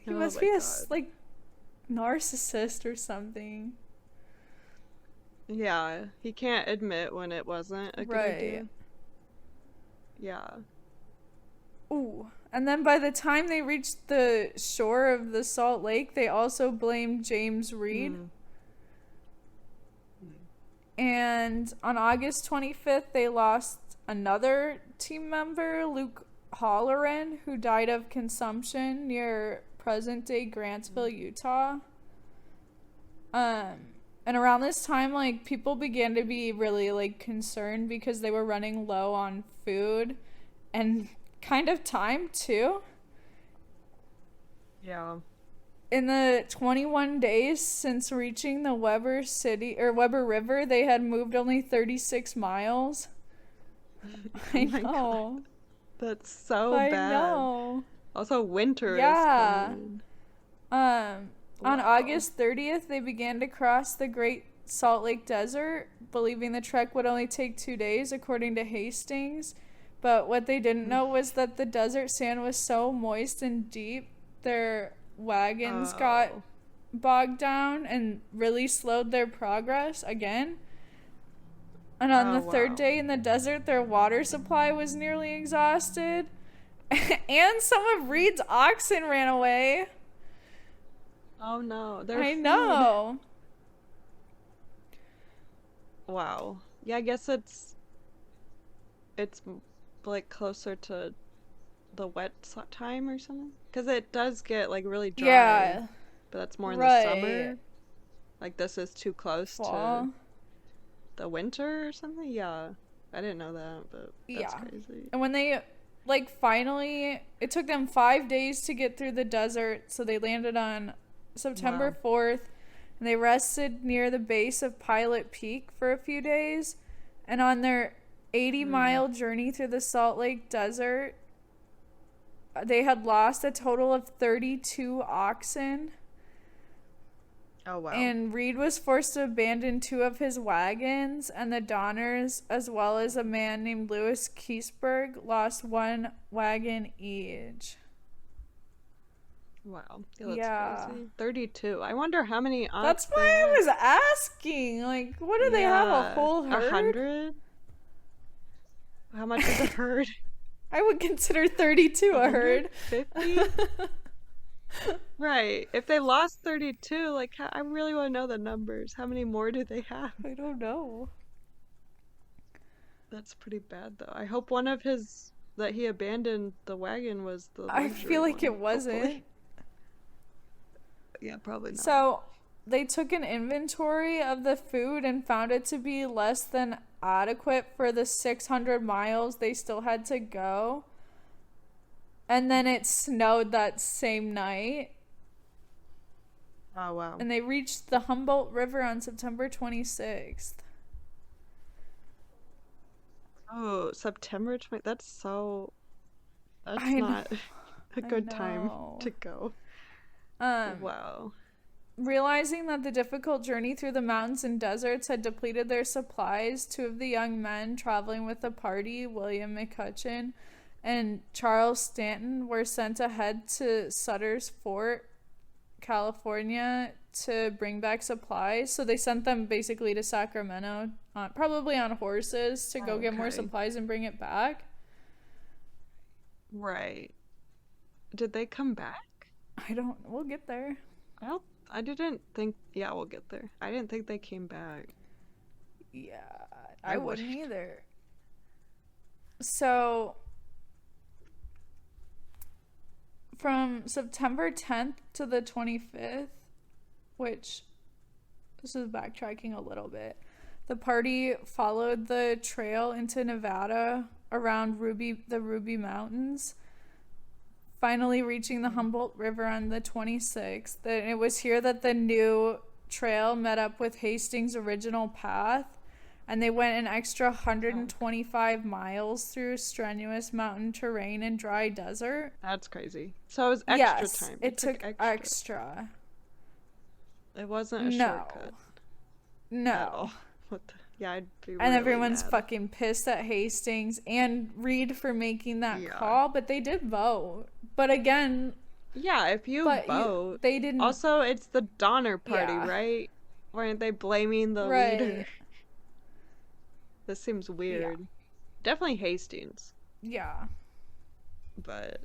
He must be like narcissist or something. Yeah, he can't admit when it wasn't a good idea. Yeah. Ooh. And then by the time they reached the shore of the Salt Lake, they also blamed James Reed. Mm. And on August 25th, they lost another team member, Luke Holleran, who died of consumption near present-day Grantsville, Utah. And around this time, like, people began to be really, like, concerned because they were running low on food and kind of time, too. Yeah. In the 21 days since reaching the Weber River, they had moved only 36 miles. I know. God. That's so bad. I know. Also, winter is coming. On August 30th, they began to cross the Great Salt Lake Desert, believing the trek would only take 2 days, according to Hastings. But what they didn't know was that the desert sand was so moist and deep, their wagons got bogged down and really slowed their progress again. And on the third day in the desert, their water supply was nearly exhausted. And some of Reed's oxen ran away. Oh no, I know. Wow. Yeah, I guess it's like closer to the wet time or something, because it does get like really dry. Yeah, but that's more in the summer. Like this is too close to the winter or something. Yeah, I didn't know that, but that's crazy. And when they finally, it took them 5 days to get through the desert, so they landed on September 4th, and they rested near the base of Pilot Peak for a few days. And on their 80-mile journey through the Salt Lake Desert, they had lost a total of 32 oxen. Oh, wow. And Reed was forced to abandon 2 of his wagons, and the Donners, as well as a man named Louis Keseberg, lost 1 wagon each. Wow. That's crazy. 32. I wonder how many oxen. That's why I was asking. Like, what do they have, a whole herd? 100? How much is a herd? I would consider 32 a herd. 50? Right. If they lost 32, like, I really want to know the numbers. How many more do they have? I don't know. That's pretty bad, though. I hope one of his, that he abandoned the wagon was the luxury I feel like one, it wasn't. Hopefully. Yeah, probably not. So, they took an inventory of the food and found it to be less than adequate for the 600 miles they still had to go. And then it snowed that same night. Oh, wow. And they reached the Humboldt River on September 26th. Oh, September 20th. That's not a good time to go. Wow. Realizing that the difficult journey through the mountains and deserts had depleted their supplies, 2 of the young men traveling with the party, William McCutcheon and Charles Stanton, were sent ahead to Sutter's Fort, California, to bring back supplies. So they sent them basically to Sacramento, probably on horses, to go get more supplies and bring it back. Right. Did they come back? We'll get there. I didn't think, yeah, we'll get there. I didn't think they came back. Yeah, I wouldn't either. So, from September 10th to the 25th, which, this is backtracking a little bit, the party followed the trail into Nevada around the Ruby Mountains, finally reaching the Humboldt River on the 26th. And it was here that the new trail met up with Hastings' original path, and they went an extra 125 miles through strenuous mountain terrain and dry desert. That's crazy. So it was extra time. It took extra. It wasn't a shortcut. No. What the? Yeah, I'd be And really everyone's mad. fucking pissed at Hastings and Reed for making that call, but they did vote. But again, yeah, if you vote, they didn't. Also, it's the Donner Party, Yeah. right? Weren't they blaming the leader? Right. This seems Yeah. weird. Definitely Hastings. Yeah. But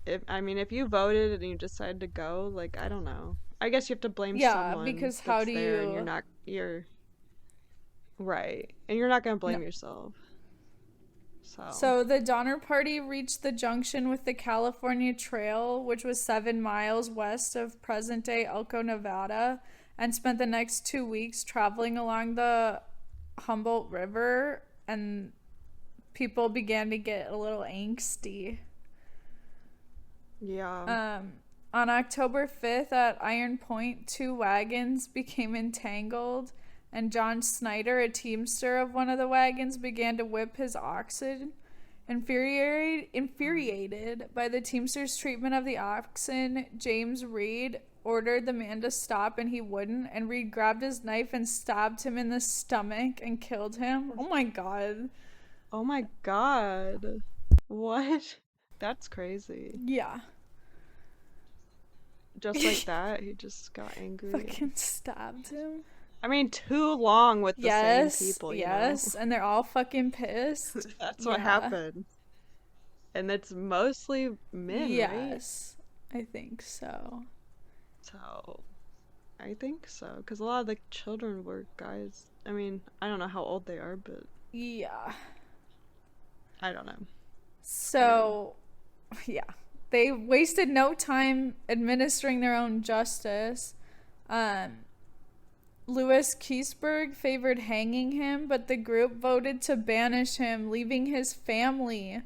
if you voted and you decided to go, like, I don't know. I guess you have to blame someone. Because how that's do there you? And you're right, and you're not gonna blame No. yourself. So the Donner Party reached the junction with the California Trail, which was 7 miles west of present-day Elko, Nevada, and spent the next 2 weeks traveling along the Humboldt River, and people began to get a little angsty. Yeah. On October 5th at Iron Point, 2 wagons became entangled, and John Snyder, a teamster of one of the wagons, began to whip his oxen. Infuriated by the teamster's treatment of the oxen, James Reed ordered the man to stop, and he wouldn't, and Reed grabbed his knife and stabbed him in the stomach and killed him. Oh my god. Oh my god. What? That's crazy. Yeah. Just like that, he just got angry. Fucking stabbed him. I mean, too long with the same people, you know? And they're all fucking pissed. That's what happened. And it's mostly men, right? Yes, I think so. So, I think so. Because a lot of the children were guys. I mean, I don't know how old they are, but... Yeah. I don't know. So, yeah. They wasted no time administering their own justice. Louis Keseberg favored hanging him, but the group voted to banish him, leaving his family.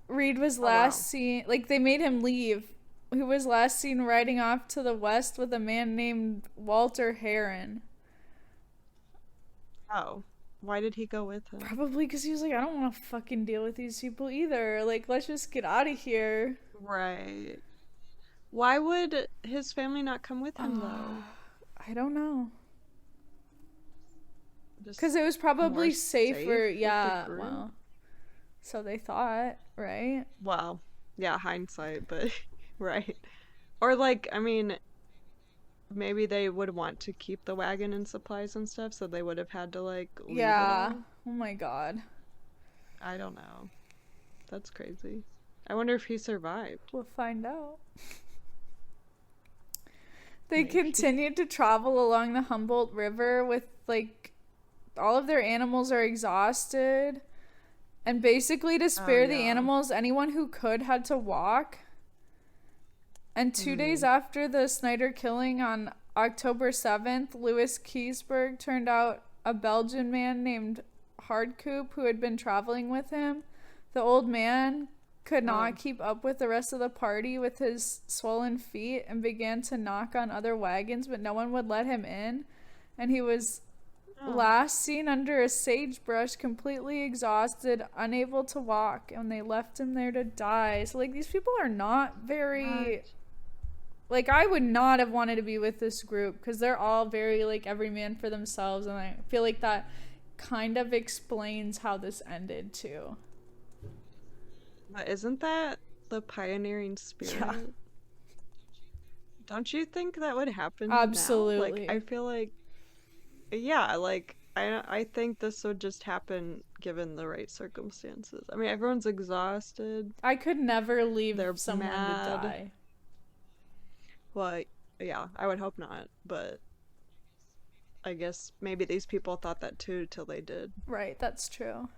Reed was last seen, they made him leave. He was last seen riding off to the west with a man named Walter Heron. Oh. Why did he go with him? Probably because he was like, I don't want to fucking deal with these people either. Let's just get out of here. Right. Why would his family not come with him, though? I don't know. Because it was probably safer. Yeah, well, so they thought, right? Well, yeah, hindsight, but right. Or maybe they would want to keep the wagon and supplies and stuff, so they would have had to leave it all. Oh my god. I don't know. That's crazy. I wonder if he survived. We'll find out. They continued to travel along the Humboldt River with, all of their animals are exhausted. And basically, to spare the animals, anyone who could had to walk. And 2 days after the Snyder killing on October 7th, Louis Keseberg turned out a Belgian man named Hardcoop who had been traveling with him. The old man could not keep up with the rest of the party with his swollen feet and began to knock on other wagons, but no one would let him in. And he was last seen under a sagebrush, completely exhausted, unable to walk, and they left him there to die. So, these people are not very... I would not have wanted to be with this group because they're all very, every man for themselves, and I feel like that kind of explains how this ended, too. But isn't that the pioneering spirit? Yeah. Don't you think that would happen Absolutely. now? I feel like... Yeah, I think this would just happen given the right circumstances. I mean, everyone's exhausted. I could never leave someone to die. Well, yeah, I would hope not, but I guess maybe these people thought that too till they did. Right, that's true.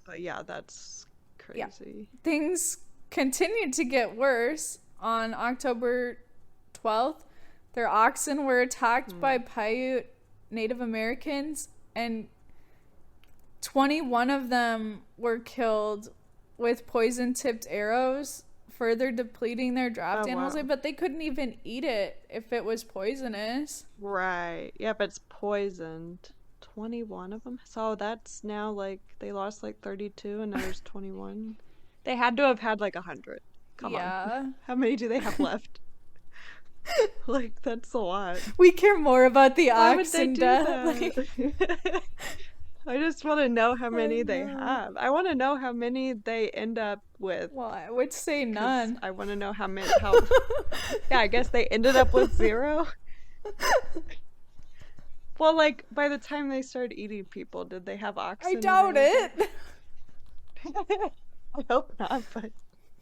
But yeah, that's crazy. Yeah. Things continued to get worse. On October 12th, their oxen were attacked by Paiute Native Americans, and 21 of them were killed with poison-tipped arrows, further depleting their draft animals. Wow. But they couldn't even eat it if it was poisonous. Right. Yeah, but it's poisoned. 21 of them? So that's now, they lost, 32, and now there's 21. They had to have had, 100. Come on. How many do they have left? Like, that's a lot. We care more about the Why would ox they and do death. Like, that? I just want to know how I many they know. have. I want to know how many they end up with, Well, I would say because none. I want to know how many, how, yeah, I guess they ended up with zero. Well, like, by the time they started eating people, did they have I oxen doubt available? it. I hope not, but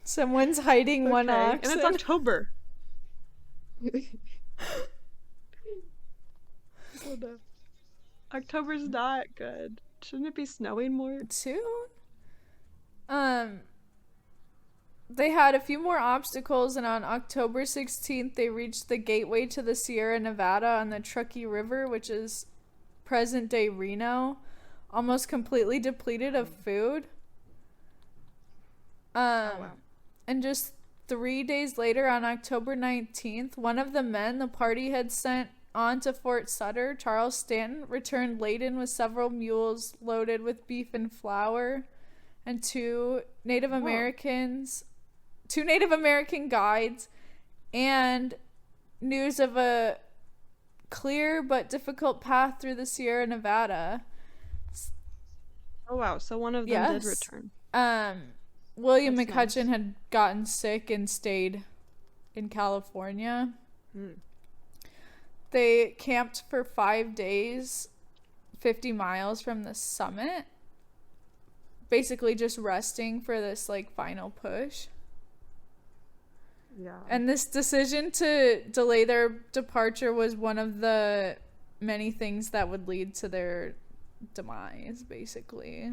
Someone's hiding one okay. And it's oxen. October. Oh no. October's not good. Shouldn't it be snowing more? Soon? Um, they had a few more obstacles, and on October 16th, they reached the gateway to the Sierra Nevada on the Truckee River, which is present day Reno, almost completely depleted of food. Oh wow. And just 3 days later, on October 19th, one of the men the party had sent on to Fort Sutter, Charles Stanton, returned laden with several mules loaded with beef and flour, and two Native American guides, and news of a clear but difficult path through the Sierra Nevada. Oh wow, so one of them did return. William That's McCutcheon nice. had gotten sick and stayed in California. They camped for 5 days, 50 miles from the summit, basically just resting for this like final push. Yeah. And this decision to delay their departure was one of the many things that would lead to their demise, basically.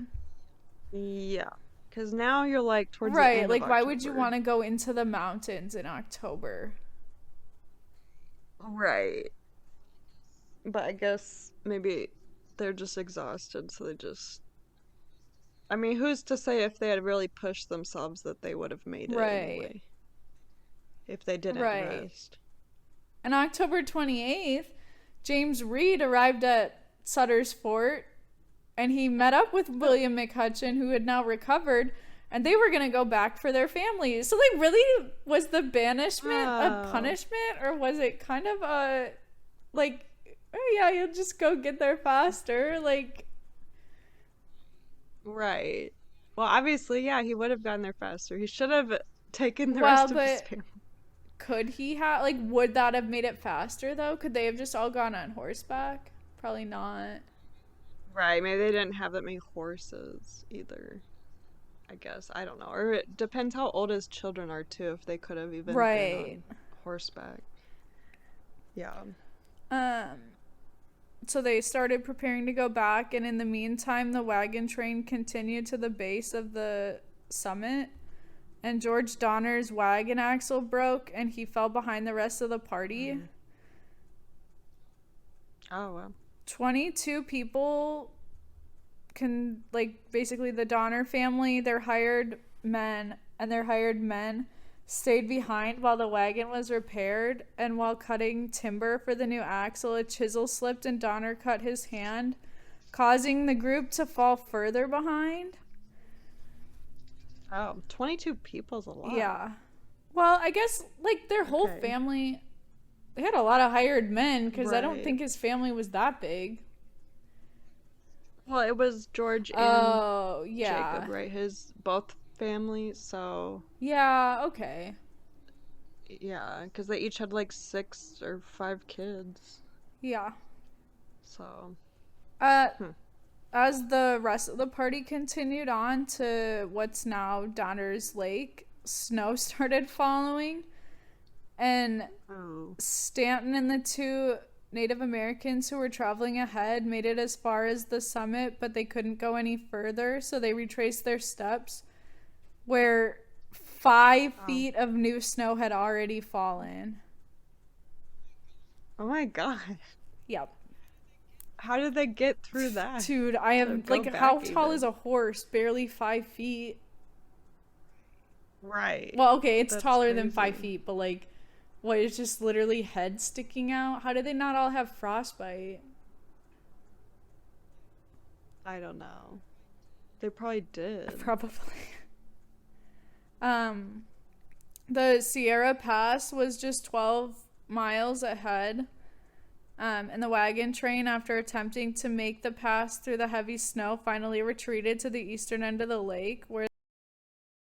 Yeah. Because now you're like towards the Right, end like of why would you October. want to go into the mountains in October? Right. But I guess maybe they're just exhausted, so they just. I mean, who's to say if they had really pushed themselves that they would have made it Right. anyway? If they didn't Right. rest. On October 28th, James Reed arrived at Sutter's Fort, and he met up with William McCutcheon, who had now recovered, and they were going to go back for their families. So, like, really, was the banishment a punishment, or was it kind of a, like, oh yeah, you'll just go get there faster? Like, Right. Well, obviously, yeah, he would have gotten there faster. He should have taken the well, rest of his but family. could he have, like, would that have made it faster, though? Could they have just all gone on horseback? Probably not. Right, maybe they didn't have that many horses either. I guess. I don't know. Or it depends how old his children are too, if they could have even been Right. on horseback. Yeah. So they started preparing to go back, and in the meantime, the wagon train continued to the base of the summit, and George Donner's wagon axle broke, and he fell behind the rest of the party. Oh wow. 22 people basically the Donner family, their hired men, stayed behind while the wagon was repaired, and while cutting timber for the new axle, a chisel slipped and Donner cut his hand, causing the group to fall further behind. Oh, 22 people's a lot. Yeah. Well, I guess, like, their whole family, they had a lot of hired men, because I don't think his family was that big. Well, it was George and Jacob, right? His both families, so. Yeah, okay. Yeah, because they each had like 6 or 5 kids. Yeah. So. As the rest of the party continued on to what's now Donner's Lake, snow started falling, and Stanton and the two Native Americans who were traveling ahead made it as far as the summit, but they couldn't go any further, so they retraced their steps, where 5 feet of new snow had already fallen. Oh my god. Yep. How did they get through that? Dude, I have, like, how tall is a horse? Barely 5 feet. Right. Well, okay, it's That's taller than crazy. 5 feet, but, like, what, it's just literally head sticking out? How did they not all have frostbite? I don't know. They probably did. Probably. The Sierra Pass was just 12 miles ahead. And the wagon train, after attempting to make the pass through the heavy snow, finally retreated to the eastern end of the lake, where